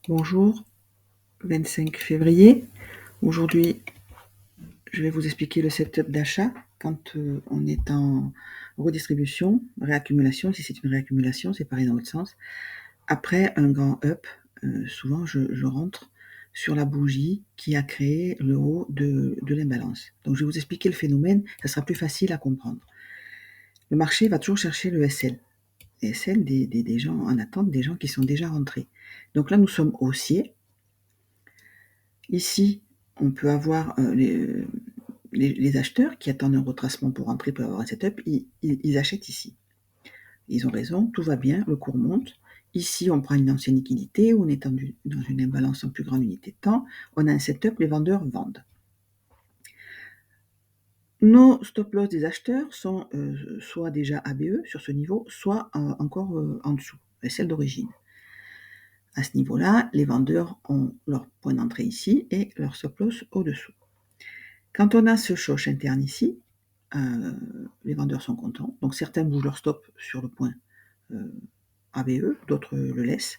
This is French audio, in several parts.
Bonjour, 25 février. Aujourd'hui, je vais vous expliquer le setup d'achat quand on est en redistribution, réaccumulation. Si c'est une réaccumulation, c'est pareil dans l'autre sens. Après un grand up, souvent je rentre sur la bougie qui a créé le haut de l'imbalance. Donc je vais vous expliquer le phénomène, ça sera plus facile à comprendre. Le marché va toujours chercher le SL. Les SL des gens en attente, des gens qui sont déjà rentrés. Donc là, nous sommes haussiers. Ici, on peut avoir les acheteurs qui attendent un retracement pour rentrer, pour avoir un setup, ils achètent ici. Ils ont raison, tout va bien, le cours monte. Ici, on prend une ancienne liquidité, on est dans une imbalance en plus grande unité de temps, on a un setup, les vendeurs vendent. Nos stop-loss des acheteurs sont soit déjà ABE sur ce niveau, soit encore en dessous, celle d'origine. À ce niveau-là, les vendeurs ont leur point d'entrée ici et leur stop-loss au-dessous. Quand on a ce choc interne ici, les vendeurs sont contents. Donc certains bougent leur stop sur le point ABE, d'autres le laissent.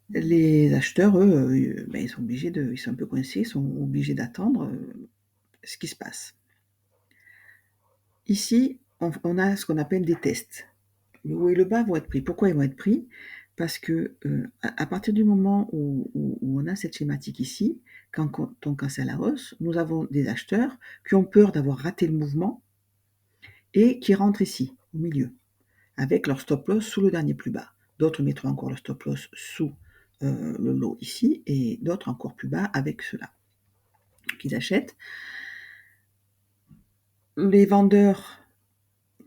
Les acheteurs, eux, ils sont obligés ils sont un peu coincés, ils sont obligés d'attendre ce qui se passe. Ici, on a ce qu'on appelle des tests. Le haut et le bas vont être pris. Pourquoi ils vont être pris? Parce que à partir du moment où on a cette schématique ici, quand on casse à la hausse, nous avons des acheteurs qui ont peur d'avoir raté le mouvement et qui rentrent ici, au milieu, avec leur stop-loss sous le dernier plus bas. D'autres mettront encore le stop-loss sous le lot ici, et d'autres encore plus bas avec cela. Donc ils achètent. Les vendeurs,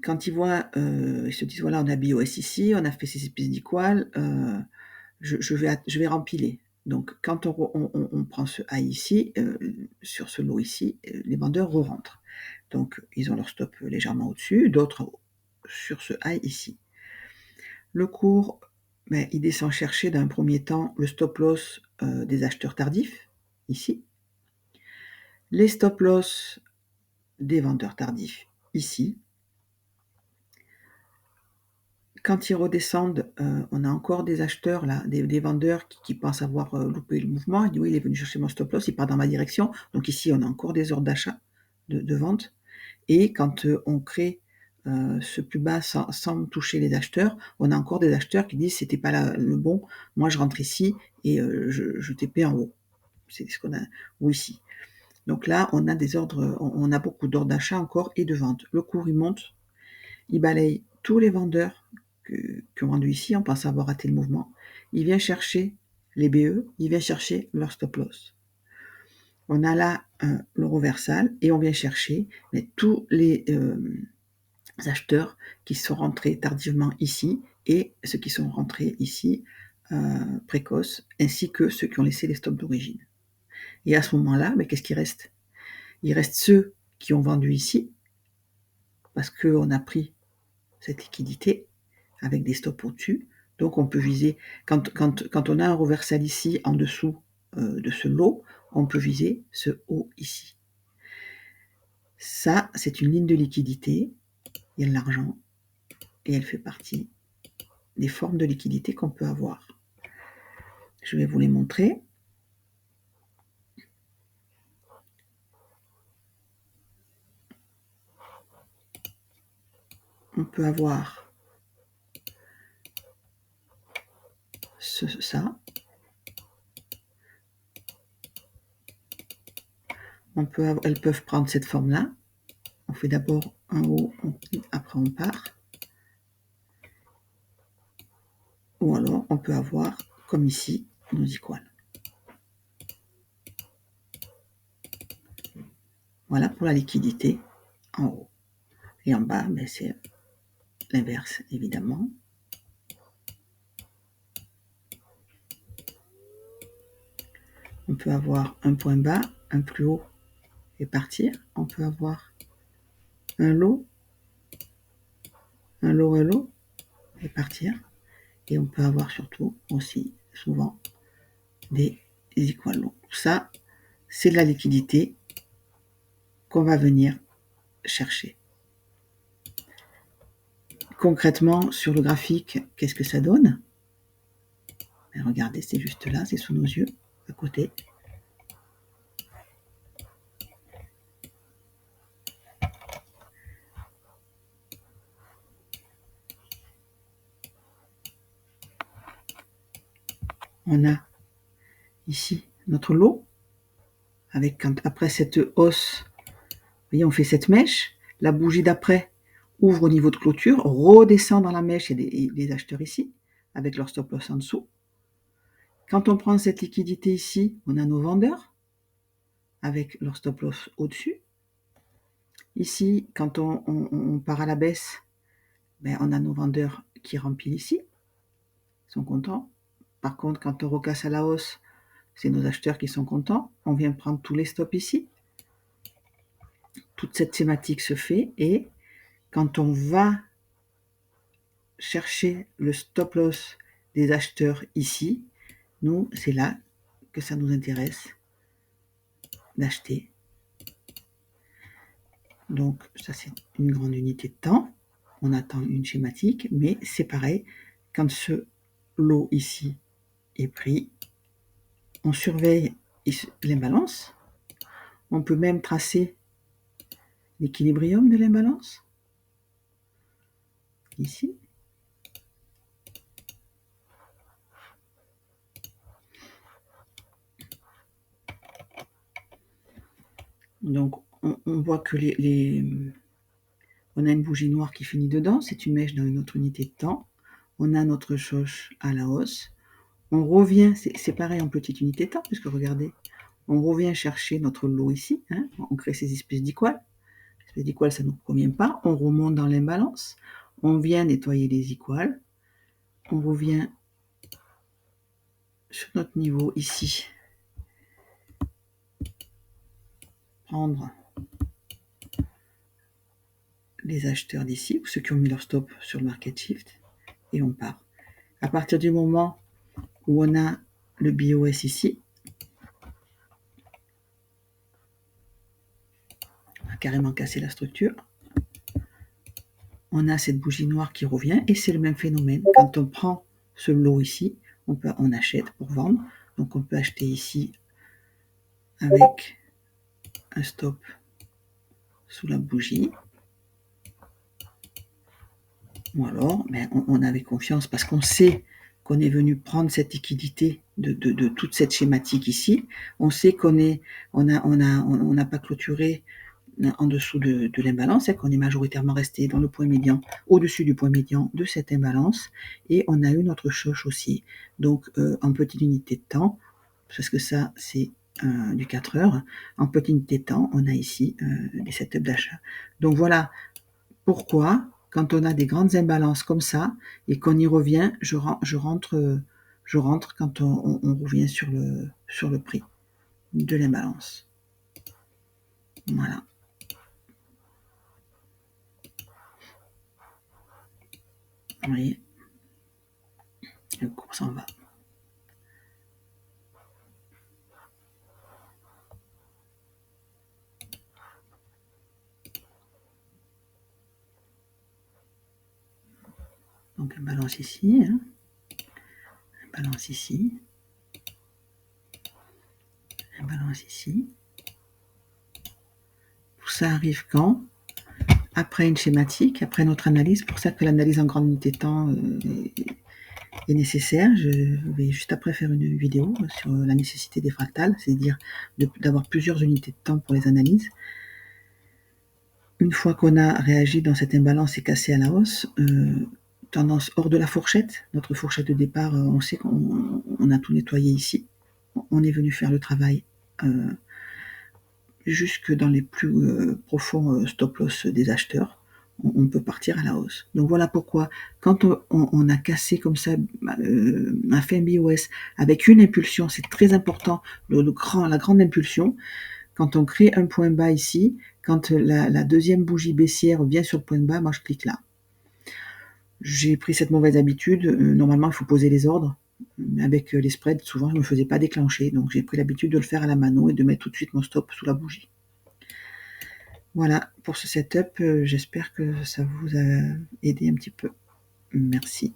quand ils voient, ils se disent, voilà, on a BOS ici, on a fait ces épices d'equal, je vais rempiler. Donc, quand on prend ce high ici, sur ce lot ici, les vendeurs re-rentrent. Donc, ils ont leur stop légèrement au-dessus, d'autres sur ce high ici. Le cours, il descend chercher d'un premier temps le stop-loss des acheteurs tardifs, ici. Les stop-loss des vendeurs tardifs, ici. Quand ils redescendent, on a encore des acheteurs, là, des vendeurs qui pensent avoir loupé le mouvement. Ils disent, oui, il est venu chercher mon stop-loss, il part dans ma direction. Donc ici, on a encore des ordres d'achat, de vente. Et quand on crée ce plus bas sans toucher les acheteurs, on a encore des acheteurs qui disent, c'était pas le bon, moi je rentre ici et je TP en haut. C'est ce qu'on a, ou ici. Donc là, on a des ordres, on a beaucoup d'ordres d'achat encore et de vente. Le cours, il monte, il balaye tous les vendeurs qui ont vendu ici, on pense avoir raté le mouvement. Il vient chercher les BE, il vient chercher leur stop-loss. On a là le reversal et on vient chercher tous les acheteurs qui sont rentrés tardivement ici et ceux qui sont rentrés ici précoces, ainsi que ceux qui ont laissé les stops d'origine. Et à ce moment-là, qu'est-ce qui reste? Il reste ceux qui ont vendu ici, parce qu'on a pris cette liquidité avec des stops au-dessus. Donc on peut viser, quand on a un reversal ici en dessous de ce lot, on peut viser ce haut ici. Ça, c'est une ligne de liquidité, il y a de l'argent, et elle fait partie des formes de liquidité qu'on peut avoir. Je vais vous les montrer. On peut avoir ça. Elles peuvent prendre cette forme-là. On fait d'abord un haut, après on part. Ou alors on peut avoir, comme ici, nos equals. Voilà pour la liquidité en haut. Et en bas, c'est l'inverse, évidemment. On peut avoir un point bas, un plus haut et partir. On peut avoir un lot et partir. Et on peut avoir surtout aussi souvent des equal low. Ça, c'est de la liquidité qu'on va venir chercher. Concrètement, sur le graphique, qu'est-ce que ça donne? Et regardez, c'est juste là, c'est sous nos yeux, à côté. On a ici notre lot, avec après cette hausse, vous voyez, on fait cette mèche, la bougie d'après ouvre au niveau de clôture, redescend dans la mèche, il y a des acheteurs ici, avec leur stop loss en dessous. Quand on prend cette liquidité ici, on a nos vendeurs, avec leur stop loss au-dessus. Ici, quand on part à la baisse, ben, on a nos vendeurs qui remplissent ici, ils sont contents. Par contre, quand on recasse à la hausse, c'est nos acheteurs qui sont contents. On vient prendre tous les stops ici. Toute cette thématique se fait et quand on va chercher le stop loss des acheteurs ici, nous, c'est là que ça nous intéresse d'acheter. Donc, ça, c'est une grande unité de temps. On attend une schématique, mais c'est pareil. Quand ce lot ici est pris, on surveille l'imbalance. On peut même tracer l'équilibrium de l'imbalance. Ici. Donc, on voit que on a une bougie noire qui finit dedans. C'est une mèche dans une autre unité de temps. On a notre choche à la hausse. On revient, c'est pareil en petite unité de temps, puisque regardez, on revient chercher notre lot ici. Hein, on crée ces espèces d'équales. Les espèces d'équales, ça ne nous convient pas. On remonte dans l'imbalance. On vient nettoyer les équales. On revient sur notre niveau ici. Prendre les acheteurs d'ici, ou ceux qui ont mis leur stop sur le market shift, et on part. À partir du moment où on a le BOS ici, on a carrément cassé la structure, on a cette bougie noire qui revient, et c'est le même phénomène. Quand on prend ce lot ici, on achète pour vendre, donc on peut acheter ici avec un stop sous la bougie, ou alors on avait confiance parce qu'on sait qu'on est venu prendre cette liquidité de toute cette schématique ici. On sait qu'on n'a pas clôturé en dessous de l'imbalance, qu'on est majoritairement resté dans le point médian, au-dessus du point médian de cette imbalance, et on a eu notre choche aussi. Donc en petite unité de temps, parce que ça c'est du 4 heures, en petite unité de temps, on a ici des setups d'achat. Donc voilà pourquoi, quand on a des grandes imbalances comme ça, et qu'on y revient, je rentre quand on revient sur le prix de l'imbalance. Voilà. Vous voyez, le cours s'en va. Donc imbalance ici, hein. Imbalance ici, imbalance ici. Tout ça arrive quand? Après une schématique, après notre analyse. C'est pour ça que l'analyse en grande unité de temps est nécessaire. Je vais juste après faire une vidéo sur la nécessité des fractales, c'est-à-dire d'avoir plusieurs unités de temps pour les analyses. Une fois qu'on a réagi dans cette imbalance et cassé à la hausse, tendance hors de la fourchette. Notre fourchette de départ, on sait qu'on a tout nettoyé ici. On est venu faire le travail jusque dans les plus profonds stop loss des acheteurs. On peut partir à la hausse. Donc voilà pourquoi, quand on a cassé comme ça, un fait un BOS avec une impulsion, c'est très important, la grande impulsion. Quand on crée un point bas ici, quand la deuxième bougie baissière vient sur le point de bas, moi je clique là. J'ai pris cette mauvaise habitude. Normalement, il faut poser les ordres. Avec les spreads, souvent, je ne me faisais pas déclencher. Donc, j'ai pris l'habitude de le faire à la mano et de mettre tout de suite mon stop sous la bougie. Voilà pour ce setup. J'espère que ça vous a aidé un petit peu. Merci.